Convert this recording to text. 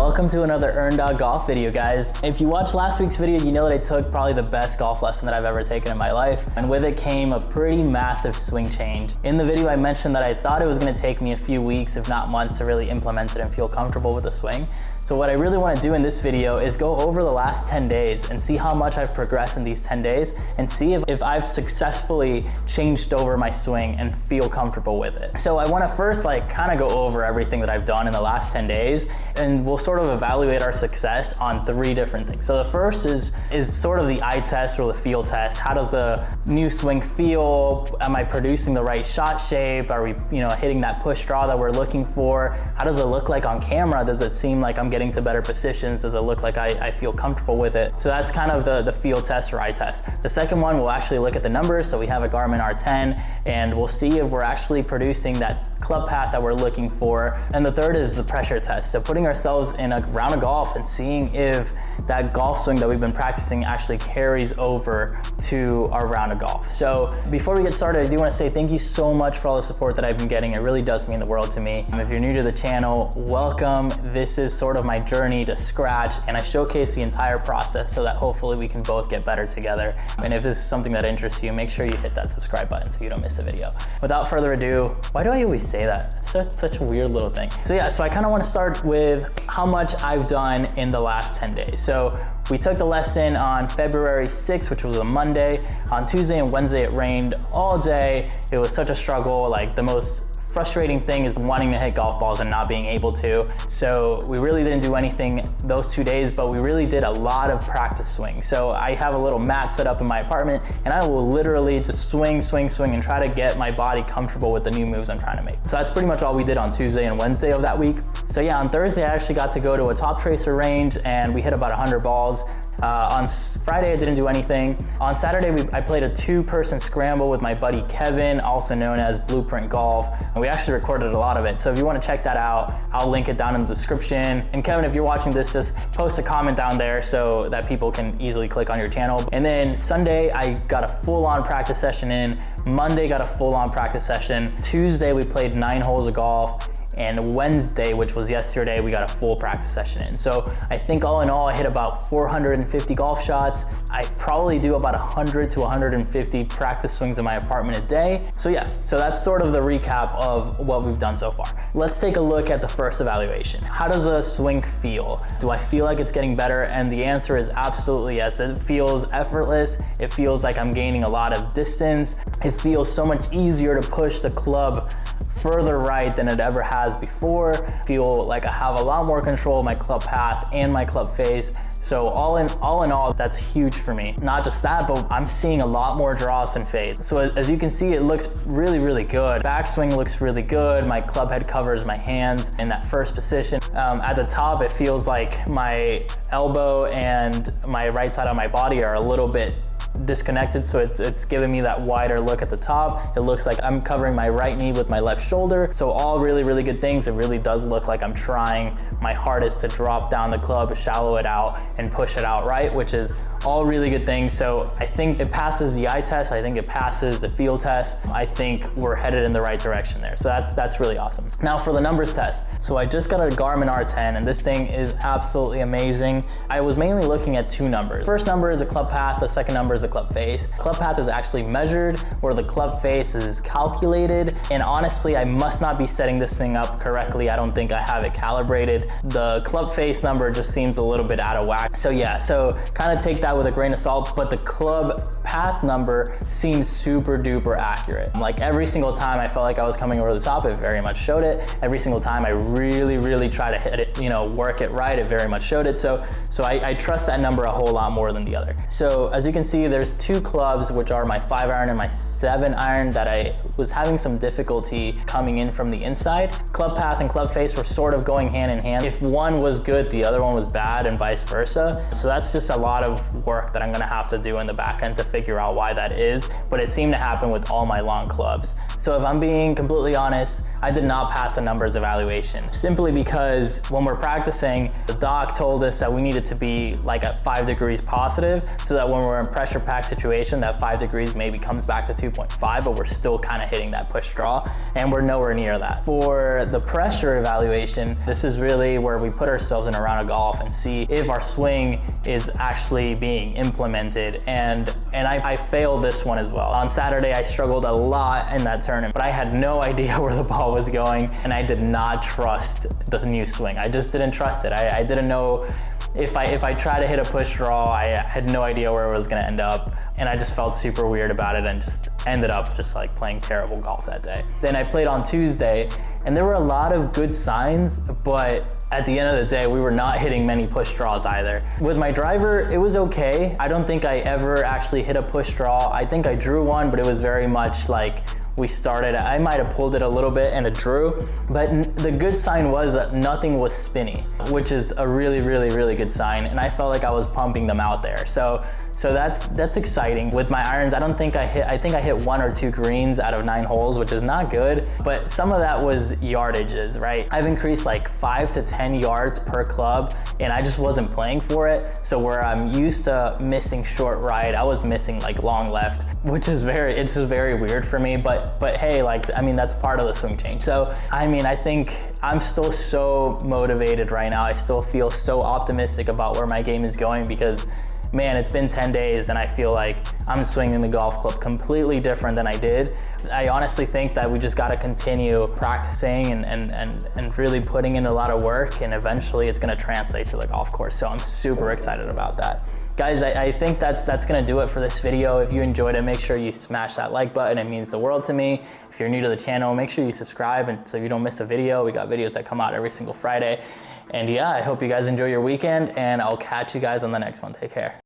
Welcome to another Earn Dog Golf video, guys. If you watched last week's video, you know that I took probably the best golf lesson that I've ever taken in my life, and with it came a pretty massive swing change. In the video, I mentioned that I thought it was gonna take me a few weeks, if not months, to really implement it and feel comfortable with the swing. So what I really wanna do in this video is go over the last 10 days and see how much I've progressed in these 10 days and see if I've successfully changed over my swing and feel comfortable with it. So I wanna first kind of go over everything that I've done in the last 10 days, and we'll sort of evaluate our success on 3 different things. So the first is sort of the eye test or the feel test. How does the new swing feel? Am I producing the right shot shape? Are we hitting that push draw that we're looking for? How does it look like on camera? Does it seem like I'm getting to better positions? Does it look like I feel comfortable with it? So that's kind of the feel test or eye test. The second one, we'll actually look at the numbers. So we have a Garmin R10 and we'll see if we're actually producing that club path that we're looking for. And the third is the pressure test. So putting ourselves in a round of golf and seeing if that golf swing that we've been practicing actually carries over to our round of golf. So before we get started, I do want to say thank you so much for all the support that I've been getting. It really does mean the world to me. If you're new to the channel, welcome. This is sort of my journey to scratch, and I showcase the entire process so that hopefully we can both get better together. And if this is something that interests you, make sure you hit that subscribe button so you don't miss a video. Without further ado, why do I always say that? It's such a weird little thing. So yeah, so I kind of want to start with how much I've done in the last 10 days. So we took the lesson on February 6th, which was a Monday. On Tuesday and Wednesday, it rained all day. It was such a struggle. Like, the most frustrating thing is wanting to hit golf balls and not being able to. So we really didn't do anything those 2 days, but we really did a lot of practice swings. So I have a little mat set up in my apartment, and I will literally just swing, and try to get my body comfortable with the new moves I'm trying to make. So that's pretty much all we did on Tuesday and Wednesday of that week. So yeah, on Thursday, I actually got to go to a top tracer range and we hit about 100 balls. On Friday, I didn't do anything. On Saturday, I played a 2-person scramble with my buddy Kevin, also known as Blueprint Golf, and we actually recorded a lot of it. So if you want to check that out, I'll link it down in the description. And Kevin, if you're watching this, just post a comment down there so that people can easily click on your channel. And then Sunday, I got a full-on practice session in. Monday, got a full-on practice session. Tuesday, we played 9 holes of golf. And Wednesday, which was yesterday, we got a full practice session in. So I think all in all, I hit about 450 golf shots. I probably do about 100 to 150 practice swings in my apartment a day. So yeah, so that's sort of the recap of what we've done so far. Let's take a look at the first evaluation. How does a swing feel? Do I feel like it's getting better? And the answer is absolutely yes. It feels effortless. It feels like I'm gaining a lot of distance. It feels so much easier to push the club further right than it ever has before. I feel like I have a lot more control of my club path and my club face. So all in all, that's huge for me. Not just that, but I'm seeing a lot more draws and fades. So as you can see, it looks really, really good. Backswing looks really good. My club head covers my hands in that first position. At the top, it feels like my elbow and my right side of my body are a little bit disconnected, so it's giving me that wider look at the top. It looks like I'm covering my right knee with my left shoulder. So all really, really good things. It really does look like I'm trying my hardest to drop down the club, shallow it out, and push it out right, which is all really good things. So I think it passes the eye test. I think it passes the feel test. I think we're headed in the right direction there. So that's really awesome. Now for the numbers test. So I just got a Garmin R10 and this thing is absolutely amazing. I was mainly looking at 2 numbers. First number is a club path. The second number is a club face. Club path is actually measured, where the club face is calculated. And honestly, I must not be setting this thing up correctly. I don't think I have it calibrated. The club face number just seems a little bit out of whack. So yeah, so kind of take that with a grain of salt, but the club path number seems super duper accurate. Like, every single time I felt like I was coming over the top, it very much showed it. Every single time I really try to hit it, work it right, it very much showed it. So I trust that number a whole lot more than the other. So as you can see, there's 2 clubs, which are my 5-iron and my 7-iron, that I was having some difficulty coming in from the inside. Club path and club face were sort of going hand in hand. If one was good, the other one was bad, and vice versa. So that's just a lot of work that I'm gonna have to do in the back end to figure out why that is, but it seemed to happen with all my long clubs. So if I'm being completely honest, I did not pass a numbers evaluation, simply because when we're practicing, the doc told us that we needed to be like at 5 degrees positive, so that when we're in pressure pack situation, that 5 degrees maybe comes back to 2.5, but we're still kind of hitting that push draw, and we're nowhere near that. For the pressure evaluation, this is really where we put ourselves in a round of golf and see if our swing is actually being implemented, and I failed this one as well. On Saturday, I struggled a lot in that tournament, but I had no idea where the ball was going, and I did not trust the new swing. I just didn't trust it. I didn't know if I tried to hit a push draw, I had no idea where it was gonna end up, and I just felt super weird about it and just ended up just like playing terrible golf that day. Then I played on Tuesday, and there were a lot of good signs, but at the end of the day, we were not hitting many push draws either. With my driver, it was okay. I don't think I ever actually hit a push draw. I think I drew one, but it was very much like we started, I might have pulled it a little bit and it drew, but the good sign was that nothing was spinny, which is a really, really, really good sign. And I felt like I was pumping them out there. So that's exciting. With my irons, I think I hit 1 or 2 greens out of 9 holes, which is not good, but some of that was yardages, right? I've increased like 5 to 10 yards per club, and I just wasn't playing for it. So where I'm used to missing short right, I was missing like long left, which is it's just very weird for me, but hey, like, I mean, that's part of the swing change. So, I mean, I think I'm still so motivated right now. I still feel so optimistic about where my game is going because, man, it's been 10 days and I feel like I'm swinging the golf club completely different than I did. I honestly think that we just got to continue practicing and really putting in a lot of work, and eventually it's going to translate to the golf course. So I'm super excited about that. Guys, I think that's gonna do it for this video. If you enjoyed it, make sure you smash that like button. It means the world to me. If you're new to the channel, make sure you subscribe and so you don't miss a video. We got videos that come out every single Friday. And yeah, I hope you guys enjoy your weekend, and I'll catch you guys on the next one. Take care.